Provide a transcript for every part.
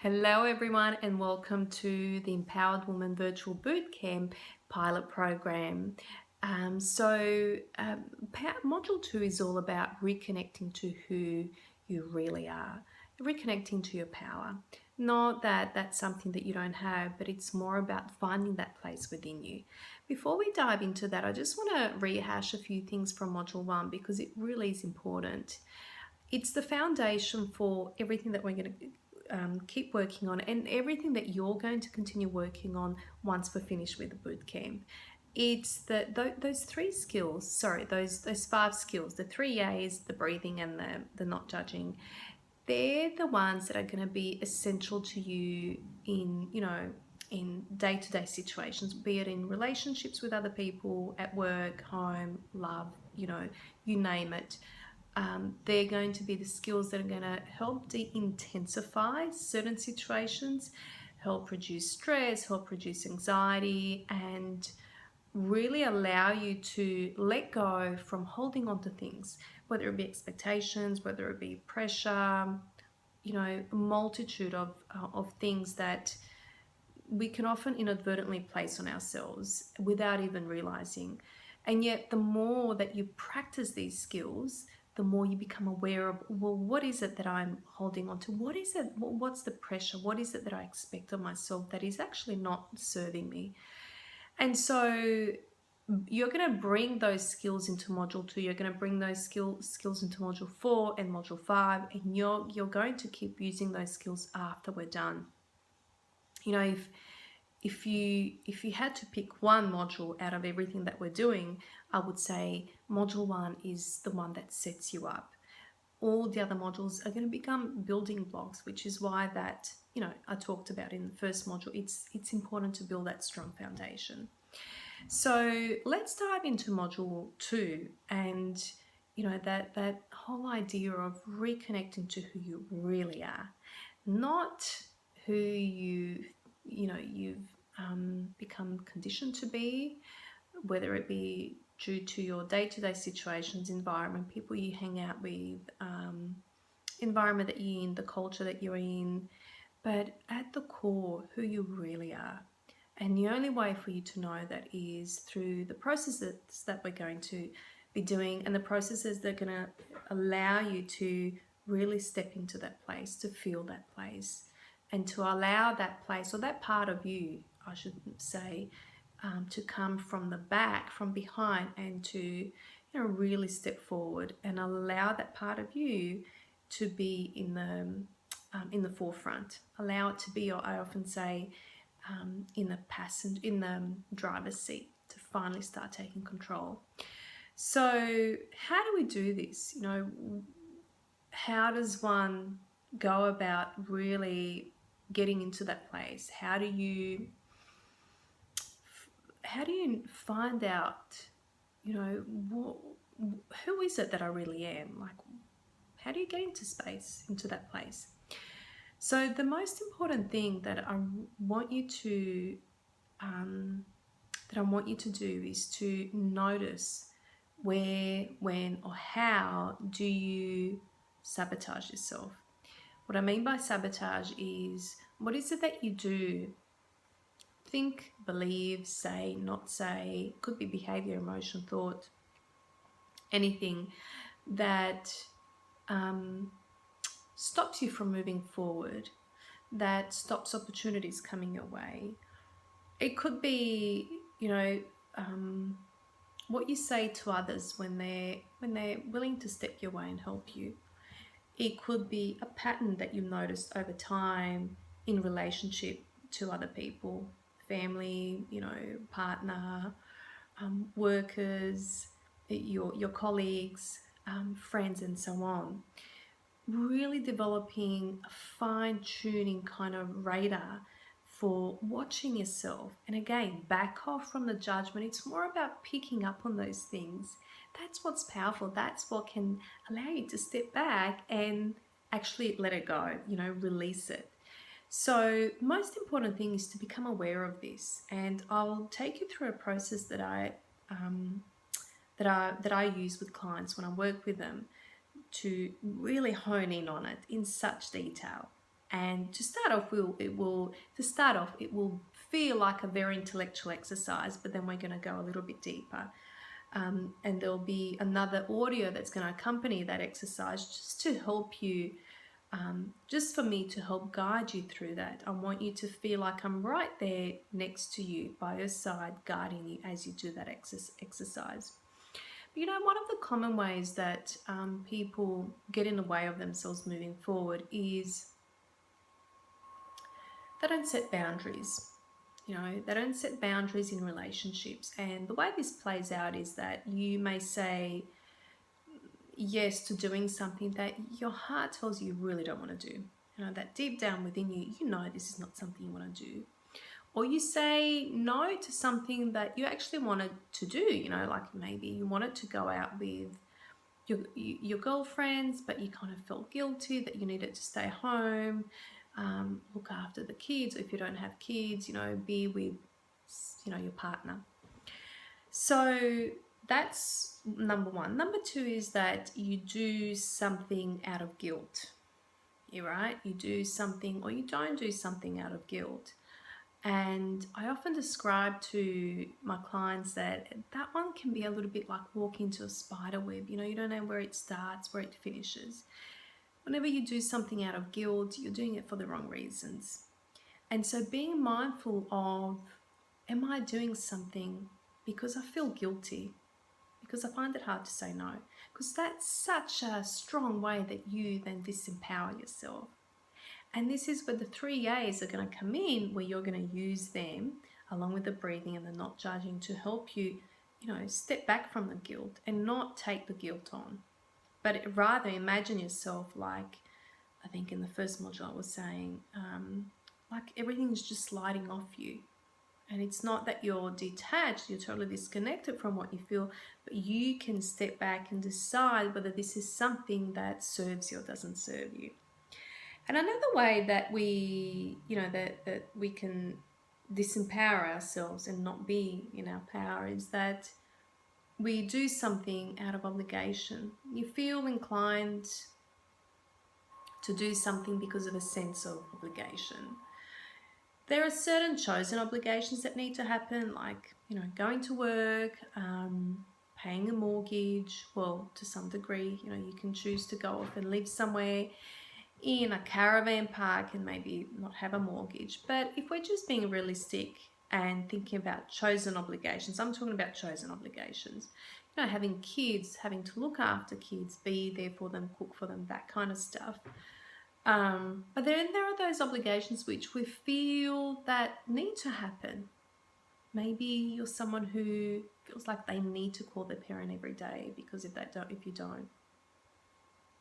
Hello, everyone, and welcome to the Empowered Woman Virtual Bootcamp pilot program. Module 2 is all about reconnecting to who you really are, reconnecting to your power. Not that that's something that you don't have, but it's more about finding that place within you. Before we dive into that, I just want to rehash a few things from Module 1 because it really is important. It's the foundation for everything that we're going to keep working on and everything that you're going to continue working on once we're finished with the bootcamp. It's those three skills, those 5 skills, the 3 A's, the breathing and the not judging, they're the ones that are going to be essential to you in day-to-day situations, be it in relationships with other people, at work, home, love, you name it. They're going to be the skills that are going to help de-intensify certain situations, help reduce stress, help reduce anxiety, and really allow you to let go from holding on to things, whether it be expectations, whether it be pressure, a multitude of things that we can often inadvertently place on ourselves without even realizing. And yet, the more that you practice these skills, the more you become aware of, well, what is it that I'm holding on to? What is it? What's the pressure? What is it that I expect of myself that is actually not serving me? And so you're going to bring those skills into module 2. You're going to bring those skills into module 4 and module 5, and you're going to keep using those skills after we're done. If you had to pick one module out of everything that we're doing, I would say module 1 is the one that sets you up. All the other modules are going to become building blocks, which is why that, I talked about in the first module, it's important to build that strong foundation. So let's dive into module 2 and that whole idea of reconnecting to who you really are, not who you've become conditioned to be, whether it be due to your day-to-day situations, environment, people you hang out with, environment that you're in, the culture that you're in, but at the core, who you really are. And the only way for you to know that is through the processes that we're going to be doing, and the processes that are going to allow you to really step into that place, to feel that place, and to allow that place, or that part of you, I should say, to come from the back, from behind, and to really step forward and allow that part of you to be in the forefront. Allow it to be, or I often say, in the driver's seat, to finally start taking control. So how do we do this? How does one go about really getting into that place? How do you find out, who is it that I really am? Like, how do you get into that place? So the most important thing that I want you to do is to notice where, when, or how do you sabotage yourself. What I mean by sabotage is, what is it that you do, think, believe, say, not say, could be behavior, emotion, thought, anything that stops you from moving forward, that stops opportunities coming your way. It could be, what you say to others when they're willing to step your way and help you. It could be a pattern that you've noticed over time in relationship to other people, family, partner, workers, your colleagues, friends, and so on. Really developing a fine-tuning kind of radar for watching yourself. And again, back off from the judgment. It's more about picking up on those things. That's what's powerful. That's what can allow you to step back and actually let it go, release it. So most important thing is to become aware of this. And I'll take you through a process that I use with clients when I work with them, to really hone in on it in such detail. And to start off, it will feel like a very intellectual exercise, but then we're going to go a little bit deeper. And there'll be another audio that's going to accompany that exercise just to help you, just for me to help guide you through that. I want you to feel like I'm right there next to you, by your side, guiding you as you do that exercise. You know, one of the common ways that people get in the way of themselves moving forward is they don't set boundaries. You know, they don't set boundaries in relationships. And the way this plays out is that you may say yes to doing something that your heart tells you really don't want to do. You know, that deep down within you, you know this is not something you want to do. Or you say no to something that you actually wanted to do. You know, like maybe you wanted to go out with your girlfriends, but you kind of felt guilty that you needed to stay home, look after the kids. Or if you don't have kids, you know, be with, you know, your partner. So that's number one. Number two is that you do something out of guilt. You're right. You do something, or you don't do something out of guilt. And I often describe to my clients that that one can be a little bit like walking into a spider web. You know, you don't know where it starts, where it finishes. Whenever you do something out of guilt, you're doing it for the wrong reasons. And so being mindful of, am I doing something because I feel guilty? Because I find it hard to say no. Because that's such a strong way that you then disempower yourself. And this is where the 3 A's are going to come in, where you're going to use them along with the breathing and the not judging to help you, you know, step back from the guilt and not take the guilt on. But rather imagine yourself like, I think in the first module I was saying, like everything's just sliding off you. And it's not that you're detached, you're totally disconnected from what you feel, but you can step back and decide whether this is something that serves you or doesn't serve you. And another way that we, you know, that we can disempower ourselves and not be in our power is that we do something out of obligation. You feel inclined to do something because of a sense of obligation. There are certain chosen obligations that need to happen, like, you know, going to work, paying a mortgage. Well, to some degree, you know, you can choose to go off and live somewhere in a caravan park and maybe not have a mortgage. But if we're just being realistic and thinking about chosen obligations, I'm talking about chosen obligations. You know, having kids, having to look after kids, be there for them, cook for them, that kind of stuff. But then there are those obligations which we feel that need to happen. Maybe you're someone who feels like they need to call their parent every day, because if you don't,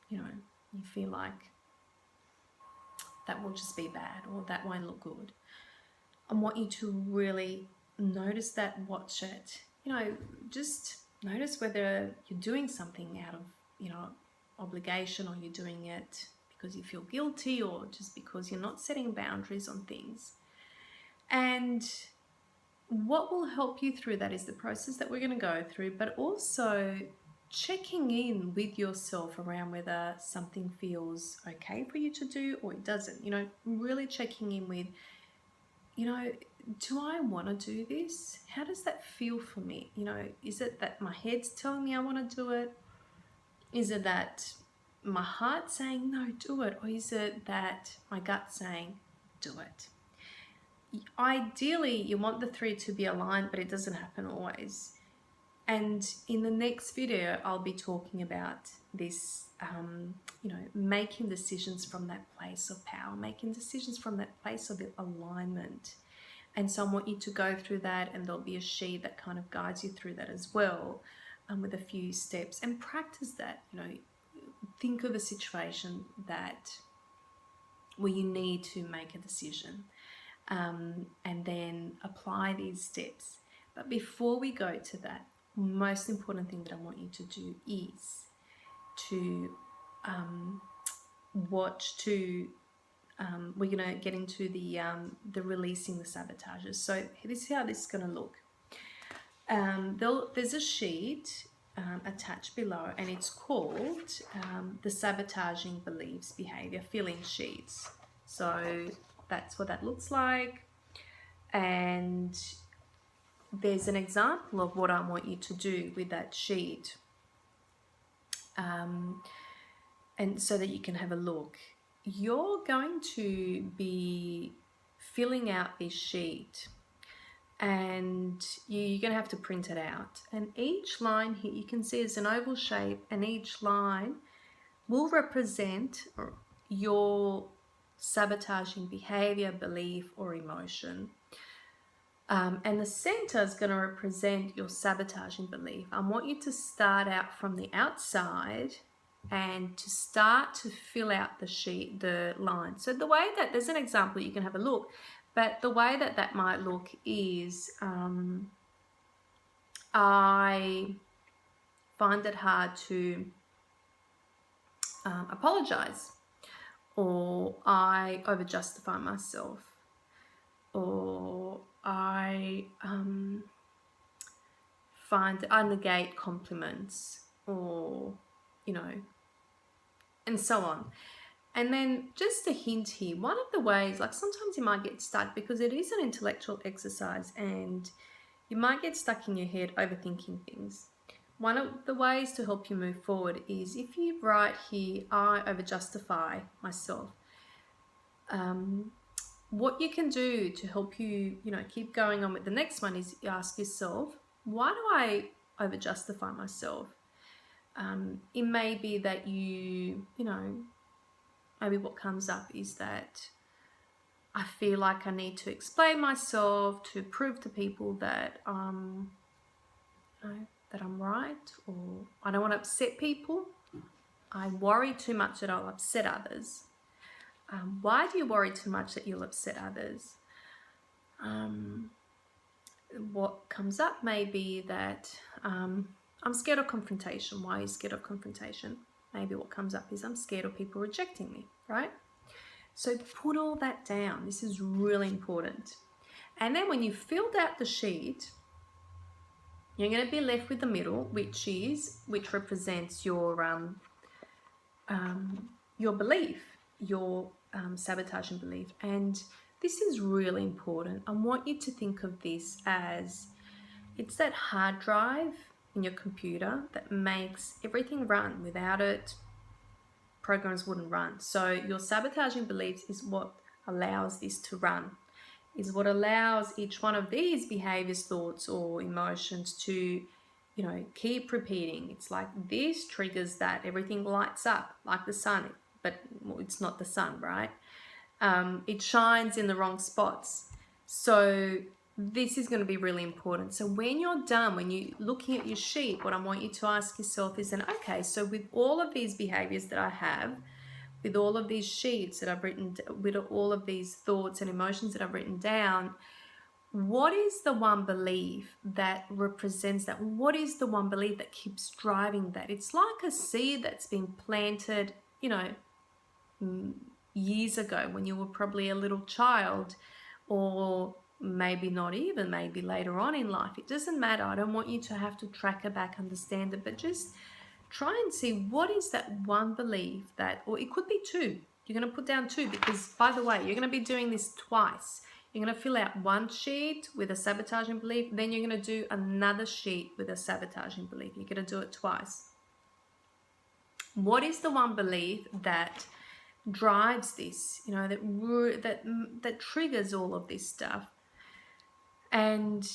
you know, you feel like that will just be bad or that won't look good. I want you to really notice that, watch it. You know, just notice whether you're doing something out of, you know, obligation, or you're doing it because you feel guilty, or just because you're not setting boundaries on things. And what will help you through that is the process that we're going to go through, but also checking in with yourself around whether something feels okay for you to do or it doesn't. You know, really checking in with, you know, do I want to do this? How does that feel for me? You know, is it that my head's telling me I want to do it? Is it that my heart's saying, no, do it? Or is it that my gut's saying, do it? Ideally, you want the three to be aligned, but it doesn't happen always. And in the next video, I'll be talking about this, you know, making decisions from that place of power, making decisions from that place of alignment. And so I want you to go through that, and there'll be a sheet that kind of guides you through that as well, with a few steps, and practice that. You know, think of a situation that where you need to make a decision, and then apply these steps. But before we go to that, most important thing that I want you to do is to we're going to get into the releasing the sabotages. So this is how this is going to look. There's a sheet attached below, and it's called the Sabotaging Beliefs Behavior Filling Sheets. So that's what that looks like. And there's an example of what I want you to do with that sheet. And so that you can have a look. You're going to be filling out this sheet, and you're going to have to print it out. And each line here, you can see it's an oval shape, and each line will represent your sabotaging behavior, belief, or emotion. And the center is going to represent your sabotaging belief. I want you to start out from the outside and to start to fill out the sheet, the line. So the way that, there's an example, you can have a look, but the way that that might look is, I find it hard to apologize, or I over-justify myself, or I find I negate compliments, or, you know, and so on. And then just a hint here, one of the ways, like sometimes you might get stuck because it is an intellectual exercise and you might get stuck in your head overthinking things. One of the ways to help you move forward is if you write here, I over-justify myself. What you can do to help you, keep going on with the next one is you ask yourself, why do I over-justify myself? It may be that maybe what comes up is that I feel like I need to explain myself to prove to people that that I'm right, or I don't want to upset people. I worry too much that I'll upset others. Why do you worry too much that you'll upset others? What comes up may be that I'm scared of confrontation. Why are you scared of confrontation? Maybe what comes up is I'm scared of people rejecting me, right? So put all that down. This is really important. And then when you've filled out the sheet, you're going to be left with the middle, which represents your belief, your sabotaging belief. And this is really important. I want you to think of this as it's that hard drive in your computer that makes everything run. Without it, programs wouldn't run. So your sabotaging beliefs is what allows this to run, is what allows each one of these behaviors, thoughts, or emotions to, keep repeating. It's like this triggers that, everything lights up like the sun, but it's not the sun, right? It shines in the wrong spots. So this is going to be really important. So when you're done, when you're looking at your sheet, what I want you to ask yourself is then, okay, so with all of these behaviors that I have, with all of these sheets that I've written, with all of these thoughts and emotions that I've written down, what is the one belief that represents that? What is the one belief that keeps driving that? It's like a seed that's been planted, years ago when you were probably a little child, or maybe not even, maybe later on in life. It doesn't matter. I don't want you to have to track it back, understand it, but just try and see what is that one belief that, or it could be two. You're going to put down two because, by the way, you're going to be doing this twice. You're going to fill out one sheet with a sabotaging belief, then you're going to do another sheet with a sabotaging belief. You're going to do it twice. What is the one belief that drives this, that triggers all of this stuff? And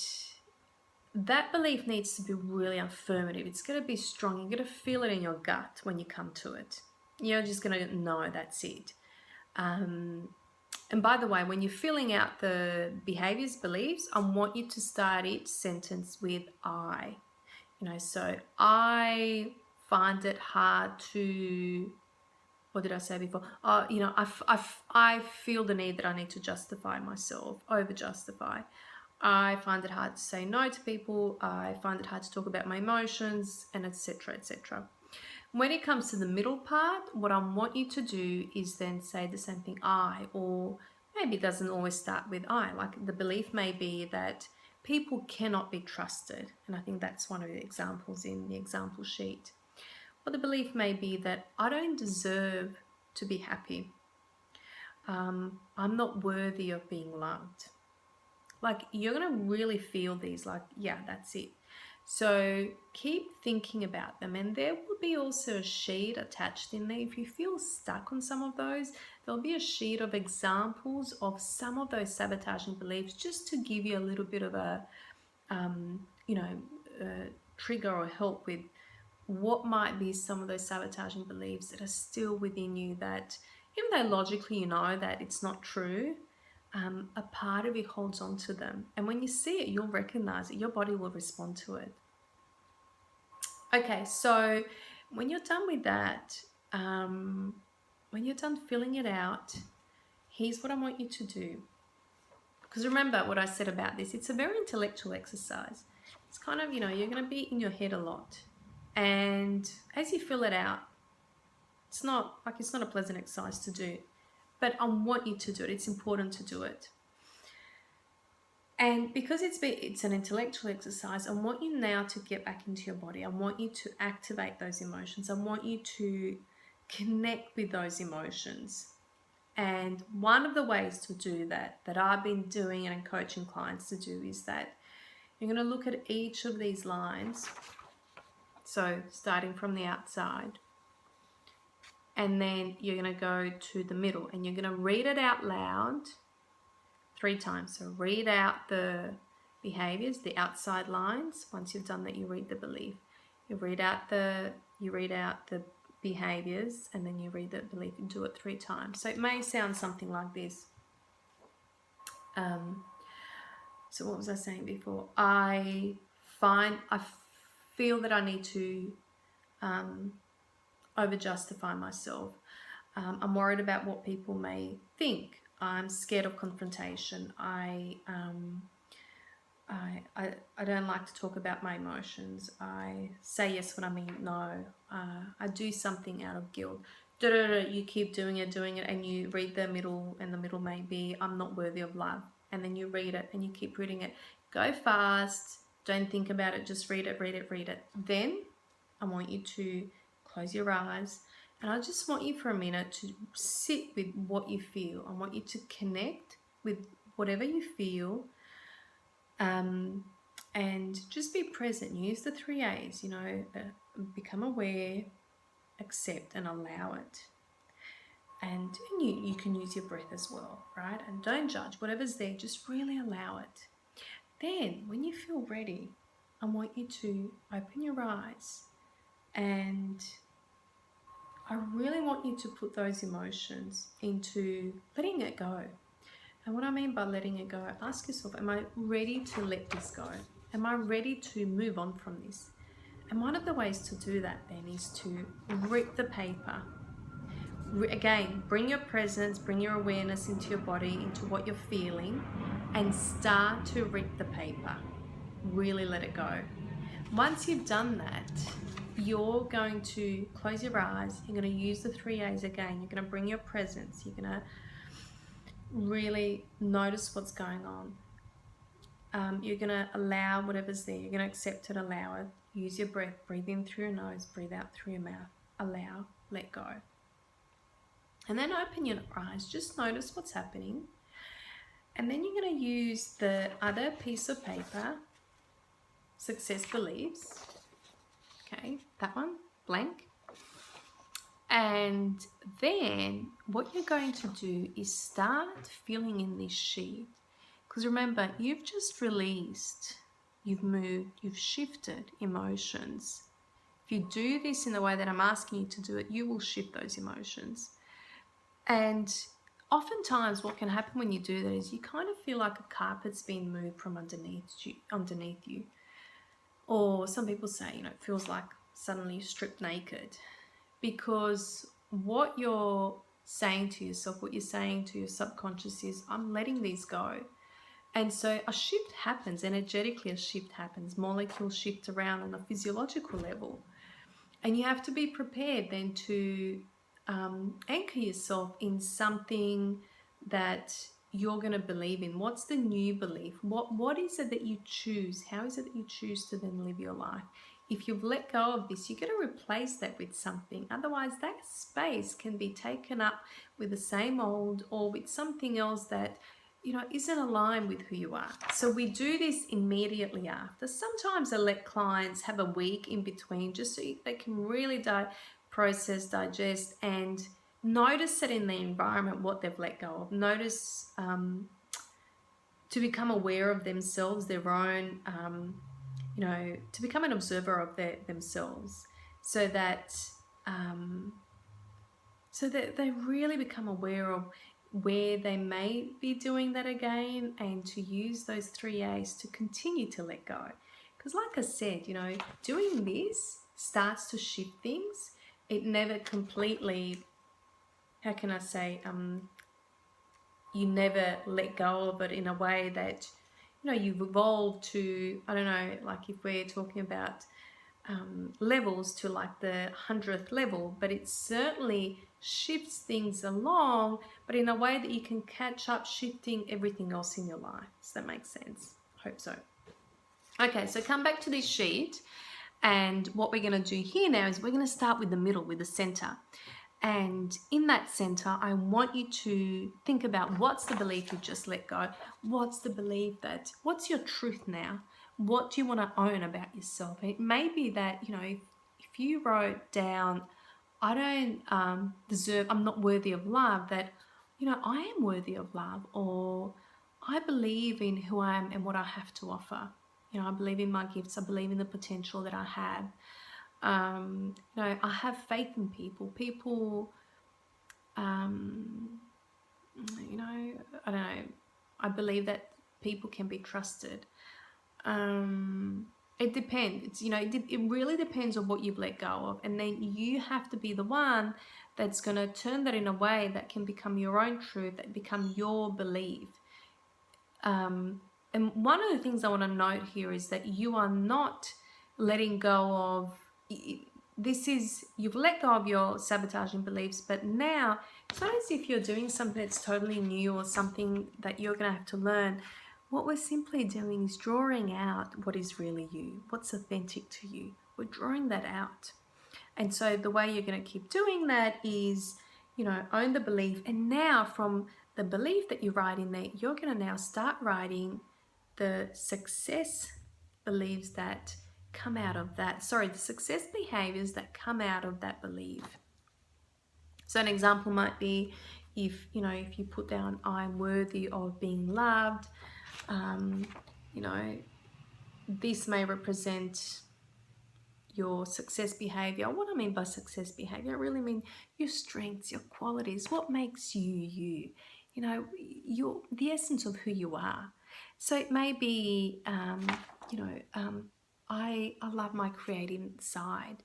that belief needs to be really affirmative. It's going to be strong. You're going to feel it in your gut when you come to it. You're just going to know that's it. And by the way, when you're filling out the behaviors, beliefs, I want you to start each sentence with I. So I find it hard to, what did I say before? I feel the need that I need to justify myself, over-justify. I find it hard to say no to people. I find it hard to talk about my emotions, and etc., etc. When it comes to the middle part, what I want you to do is then say the same thing, I, or maybe it doesn't always start with I. Like the belief may be that people cannot be trusted, and I think that's one of the examples in the example sheet. Or the belief may be that I don't deserve to be happy. I'm not worthy of being loved. Like, you're going to really feel these, like, yeah, that's it. So keep thinking about them, and there will be also a sheet attached in there. If you feel stuck on some of those, there'll be a sheet of examples of some of those sabotaging beliefs, just to give you a little bit of a trigger or help with what might be some of those sabotaging beliefs that are still within you, that even though logically you know that it's not true, a part of you holds on to them. And when you see it, you'll recognize it. Your body will respond to it. Okay, so when you're done with that, when you're done filling it out, here's what I want you to do. Because remember what I said about this, it's a very intellectual exercise. It's kind of, you're going to be in your head a lot. And as you fill it out, it's not a pleasant exercise to do, but I want you to do it. It's important to do it. And because it's an intellectual exercise, I want you now to get back into your body. I want you to activate those emotions. I want you to connect with those emotions. And one of the ways to do that I've been doing and coaching clients to do, is that you're going to look at each of these lines. So starting from the outside, and then you're going to go to the middle, and you're going to read it out loud 3 times. So read out the behaviors, the outside lines. Once you've done that, you read the belief. You read out the behaviors, and then you read the belief, and do it 3 times. So it may sound something like this. So what was I saying before? I feel that I need to over justify myself. I'm worried about what people may think. I'm scared of confrontation. I don't like to talk about my emotions. I say yes when I mean no. I do something out of guilt. You keep doing it, and you read the middle, and the middle may be, I'm not worthy of love. And then you read it, and you keep reading it. Go fast. Don't think about it. Just read it. Then I want you to close your eyes, and I just want you for a minute to sit with what you feel. I want you to connect with whatever you feel, and just be present. Use the 3 A's, become aware, accept, and allow it. And you can use your breath as well, right? And don't judge. Whatever's there, just really allow it. Then, when you feel ready, I want you to open your eyes, and I really want you to put those emotions into letting it go. And what I mean by letting it go, ask yourself, am I ready to let this go? Am I ready to move on from this? And one of the ways to do that then is to rip the paper. Again, bring your presence, bring your awareness into your body, into what you're feeling, and start to rip the paper. Really let it go. Once you've done that, you're going to close your eyes. You're going to use the 3 A's again. You're going to bring your presence. You're going to really notice what's going on. You're going to allow whatever's there. You're going to accept it, allow it. Use your breath. Breathe in through your nose. Breathe out through your mouth. Allow. Let go. And then open your eyes. Just notice what's happening. And then you're going to use the other piece of paper, success beliefs. Okay, that one, blank. And then what you're going to do is start filling in this sheet. Because remember, you've just released, you've moved, you've shifted emotions. If you do this in the way that I'm asking you to do it, you will shift those emotions. And oftentimes what can happen when you do that is you kind of feel like a carpet's been moved from underneath you. Or some people say, it feels like suddenly stripped naked. Because what you're saying to yourself, what you're saying to your subconscious is, I'm letting these go. And so a shift happens, energetically a shift happens. Molecules shift around on a physiological level. And you have to be prepared then to anchor yourself in something that you're going to believe in. What's the new belief? What is it that you choose? How is it that you choose to then live your life? if you've let go of this, you're going to replace that with something. Otherwise, that space can be taken up with the same old or with something else that, you know, isn't aligned with who you are. So we do this immediately after. Sometimes I let clients have a week in between just so they can really process, digest, and notice it in the environment, what they've let go of. Notice to become aware of themselves, their own, you know, to become an observer of themselves, so that they really become aware of where they may be doing that again, and to use those 3A's to continue to let go. Because like I said, you know, doing this starts to shift things. It never completely, how can I say, you never let go of it in a way that, you know, you've evolved to, I don't know, like if we're talking about levels to like the 100th level, but it certainly shifts things along, but in a way that you can catch up shifting everything else in your life. Does that make sense? Hope so. Okay, so come back to this sheet, and what we're going to do here now is we're going to start with the middle, with the center. And in that center, I want you to think about, what's the belief you've just let go? What's the belief that, what's your truth now? What do you want to own about yourself? It may be that, you know, if you wrote down, I don't deserve, I'm not worthy of love, that, you know, I am worthy of love, or I believe in who I am and what I have to offer. You know, I believe in my gifts. I believe in the potential that I have. You know, I have faith in people. People, you know, I don't know. I believe that people can be trusted. It depends. You know, it really depends on what you've let go of, and then you have to be the one that's going to turn that in a way that can become your own truth, that become your belief. And one of the things I want to note here is that you are not letting go of, this is, you've let go of your sabotaging beliefs, but now it's not as if you're doing something that's totally new or something that you're going to have to learn. What we're simply doing is drawing out what is really you, what's authentic to you. We're drawing that out. And so the way you're going to keep doing that is, you know, own the belief. And now from the belief that you write in there, you're going to now start writing the success beliefs that come out of that. Sorry, the success behaviors that come out of that belief. So an example might be, if, you know, if you put down, I'm worthy of being loved, you know, this may represent your success behavior. What I mean by success behavior, I really mean your strengths, your qualities, what makes you you, you know, the essence of who you are. So it may be, you know, I love my creative side.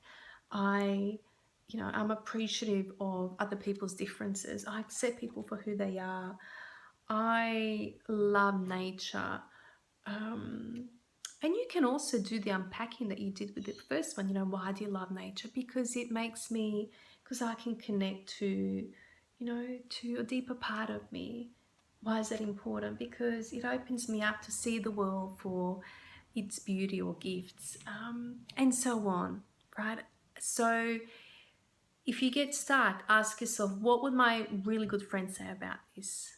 You know, I'm appreciative of other people's differences. I accept people for who they are. I love nature. And you can also do the unpacking that you did with the first one. You know, why do you love nature? Because it makes me, because I can connect to, you know, to a deeper part of me. Why is that important? Because it opens me up to see the world for its beauty or gifts, and so on, right? So if you get stuck, ask yourself, what would my really good friend say about this?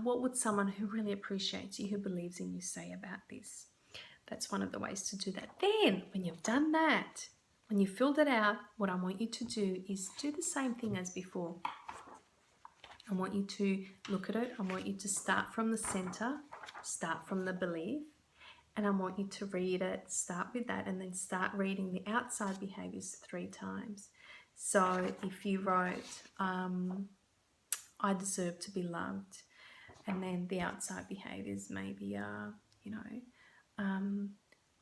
What would someone who really appreciates you, who believes in you, say about this? That's one of the ways to do that. Then, when you've done that, when you filled it out, what I want you to do is do the same thing as before. I want you to look at it. I want you to start from the center, start from the belief, and I want you to read it, start with that, and then start reading the outside behaviors 3 times. So if you wrote, I deserve to be loved, and then the outside behaviors maybe are, you know,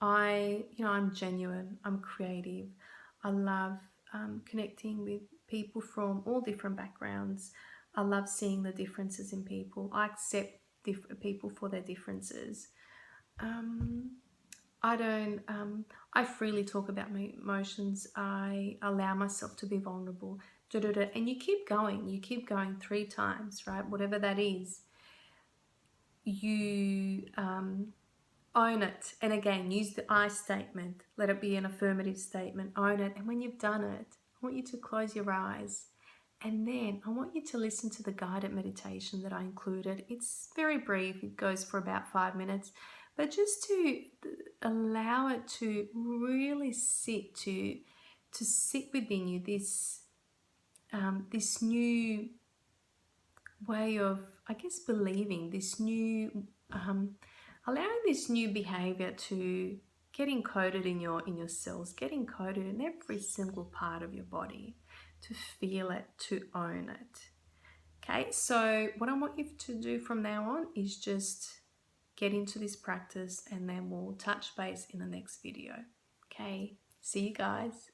I'm genuine, I'm creative, I love connecting with people from all different backgrounds. I love seeing the differences in people. I accept different people for their differences. I freely talk about my emotions. I allow myself to be vulnerable. And you keep going 3 times, right? Whatever that is. You Own it. And again, use the I statement. Let it be an affirmative statement. Own it. And when you've done it, I want you to close your eyes. And then I want you to listen to the guided meditation that I included. It's very brief. It goes for about 5 minutes. But just to allow it to really sit within you, this new way of, I guess, believing, this new, allowing this new behavior to get encoded in your cells, get encoded in every single part of your body, to feel it, to own it. Okay, so what I want you to do from now on is just get into this practice, and then we'll touch base in the next video. Okay, see you guys.